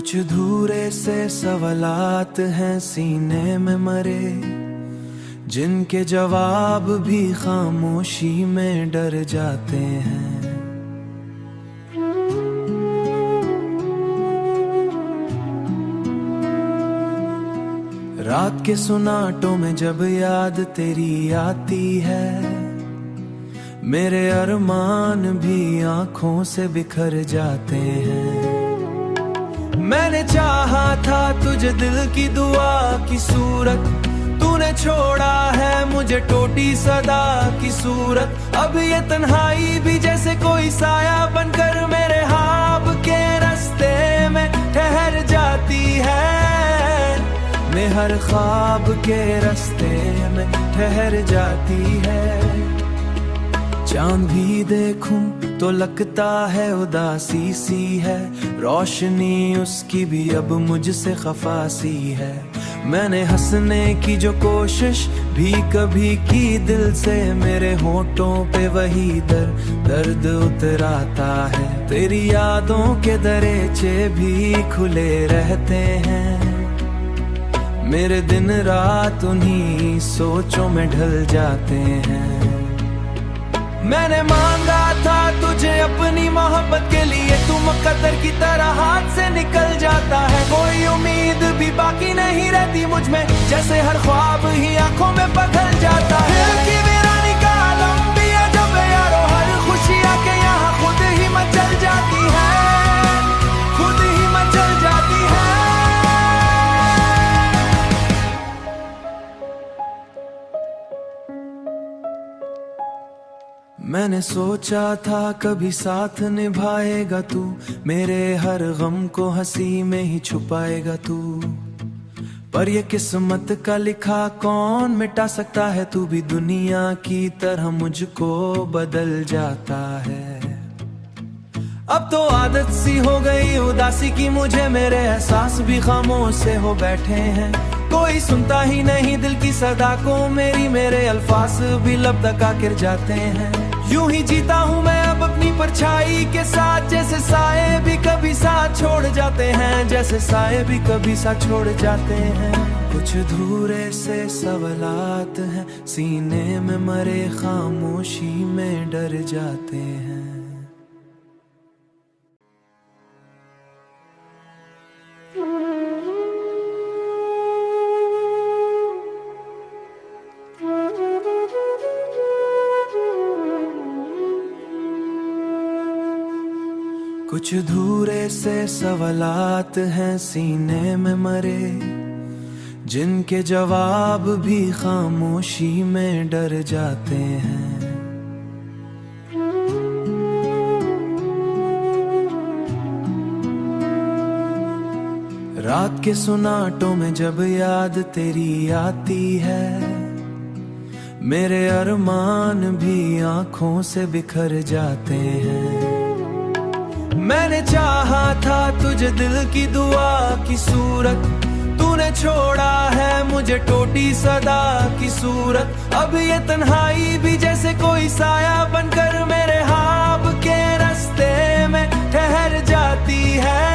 कुछ धूरे से सवालात हैं सीने में मरे, जिनके जवाब भी खामोशी में डर जाते हैं। रात के सुनाटों में जब याद तेरी आती है, मेरे अरमान भी आंखों से बिखर जाते हैं। मैंने चाहा था तुझे दिल की दुआ की सूरत, तूने छोड़ा है मुझे टूटी सदा की सूरत। अब ये तन्हाई भी जैसे कोई साया बनकर मेरे ख्वाब के रास्ते में ठहर जाती है। मैं हर ख्वाब के रास्ते में ठहर जाती है। चांद भी देखूं तो लगता है उदासी सी है, रोशनी उसकी भी अब मुझसे खफा सी है। मैंने हंसने की जो कोशिश भी कभी की दिल से, मेरे होठों पे वही दर्द उतर आता है। तेरी यादों के दरीचे भी खुले रहते हैं, मेरे दिन रात उन्हीं सोचों में ढल जाते हैं। मैंने मांगा था तुझे अपनी मोहब्बत के लिए, तू मुकद्दर की तरह हाथ से निकल जाता है। कोई उम्मीद भी बाकी नहीं रहती मुझ में, जैसे हर ख्वाब ही आंखों में पिघल जाता है। कि वीरानी का आलम भी है जब यारो, हर खुशी आके यहाँ खुद ही मचल जाती है, खुद ही मचल जाती है। मैंने सोचा था कभी साथ निभाएगा तू, मेरे हर गम को हंसी में ही छुपाएगा तू। पर ये किस्मत का लिखा कौन मिटा सकता है, तू भी दुनिया की तरह मुझको बदल जाता है। अब तो आदत सी हो गई उदासी की मुझे, मेरे एहसास भी खामोश से हो बैठे हैं। कोई सुनता ही नहीं दिल की सदा को मेरी, मेरे अल्फाज भी लब तक गिर जाते हैं। यूं ही जीता हूँ मैं अब अपनी परछाई के साथ, जैसे साए भी कभी साथ छोड़ जाते हैं, जैसे साए भी कभी साथ छोड़ जाते हैं। कुछ धूरे से सवालात हैं सीने में मरे, खामोशी में डर जाते हैं। कुछ धूरे से सवालात हैं सीने में मरे, जिनके जवाब भी खामोशी में डर जाते हैं। रात के सुनाटों में जब याद तेरी आती है, मेरे अरमान भी आंखों से बिखर जाते हैं। मैंने चाहा था तुझे दिल की दुआ की सूरत, तूने छोड़ा है मुझे टूटी सदा की सूरत। अब ये तन्हाई भी जैसे कोई साया बनकर मेरे ख्वाब के रास्ते में ठहर जाती है।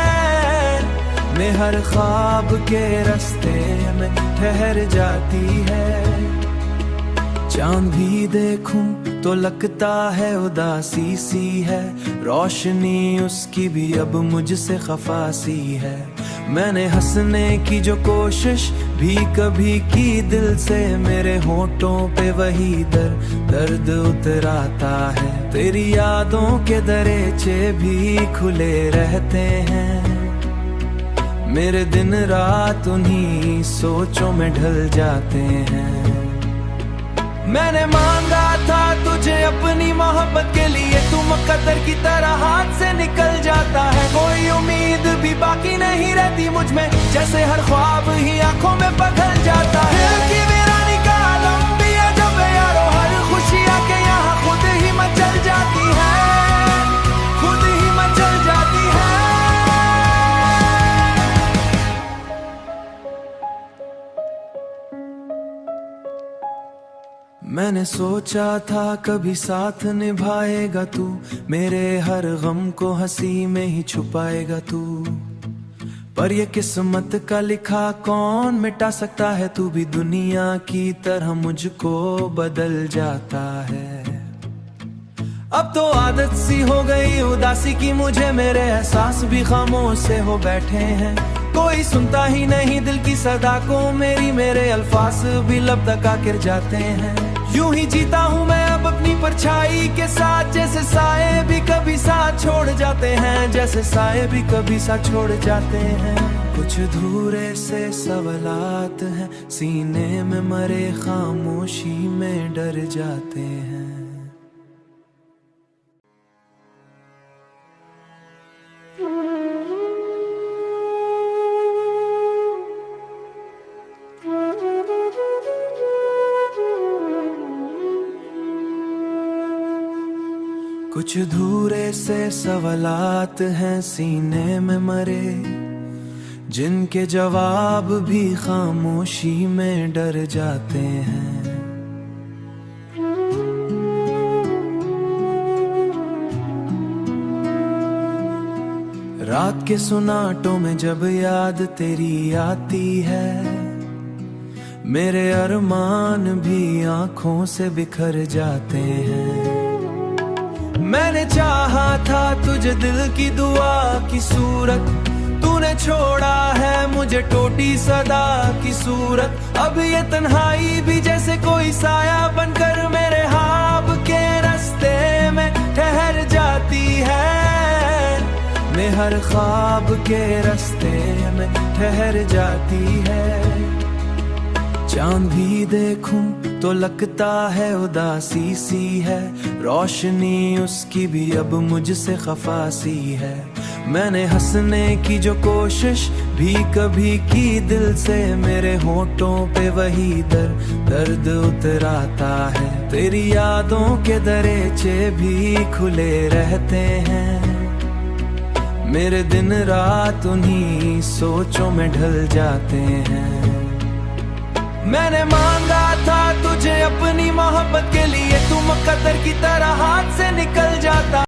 मैं हर ख्वाब के रास्ते में ठहर जाती है। चांद भी देखूं तो लगता है उदासी सी है, रोशनी उसकी भी अब मुझसे खफा सी है। मैंने हंसने की जो कोशिश भी कभी की दिल से, मेरे होठों पे वही दर्द उतर आता है। तेरी यादों के दरीचे भी खुले रहते हैं, मेरे दिन रात उन्हीं सोचों में ढल जाते हैं। मैंने मांगा था तुझे अपनी मोहब्बत के लिए, तू मुकद्दर की तरह हाथ से निकल जाता है। कोई उम्मीद भी बाकी नहीं रहती मुझ में, जैसे हर ख्वाब ही आंखों में पिघल जाता है। कि वीरानी का आलम भी है जब यारो, हर खुशी आके यहाँ खुद ही मचल जाती है, खुद ही मचल जाती है। मैंने सोचा था कभी साथ निभाएगा तू, मेरे हर गम को हंसी में ही छुपाएगा तू। पर ये किस्मत का लिखा कौन मिटा सकता है, तू भी दुनिया की तरह मुझको बदल जाता है। अब तो आदत सी हो गई उदासी की मुझे, मेरे एहसास भी खामोश से हो बैठे हैं। कोई सुनता ही नहीं दिल की सदा को मेरी, मेरे अल्फाज भी लब तक आकर जाते हैं। यूं ही जीता हूँ मैं अब अपनी परछाई के साथ, जैसे साए भी कभी साथ छोड़ जाते हैं, जैसे साए भी कभी साथ छोड़ जाते हैं। कुछ धूरे से सवालात हैं सीने में मरे, खामोशी में डर जाते हैं। कुछ धूरे से सवालात हैं सीने में मरे, जिनके जवाब भी खामोशी में डर जाते हैं। रात के सुनाटों में जब याद तेरी आती है, मेरे अरमान भी आंखों से बिखर जाते हैं। मैंने चाहा था तुझे दिल की दुआ की सूरत, तूने छोड़ा है मुझे टोटी सदा की सूरत। अब ये तन्हाई भी जैसे कोई साया बनकर मेरे ख्वाब के रास्ते में ठहर जाती है, मैं हर ख्वाब के रास्ते में ठहर जाती है। चांद भी देखूं तो लगता है उदासी सी है, रोशनी उसकी भी अब मुझसे खफासी है। मैंने हंसने की जो कोशिश भी कभी की दिल से, मेरे होठों पे वही दर्द उतर आता है। तेरी यादों के दरीचे भी खुले रहते हैं, मेरे दिन रात उन्हीं सोचों में ढल जाते हैं। मैंने मांगा था तुझे अपनी मोहब्बत के लिए, तुम कदर की तरह हाथ से निकल जाता।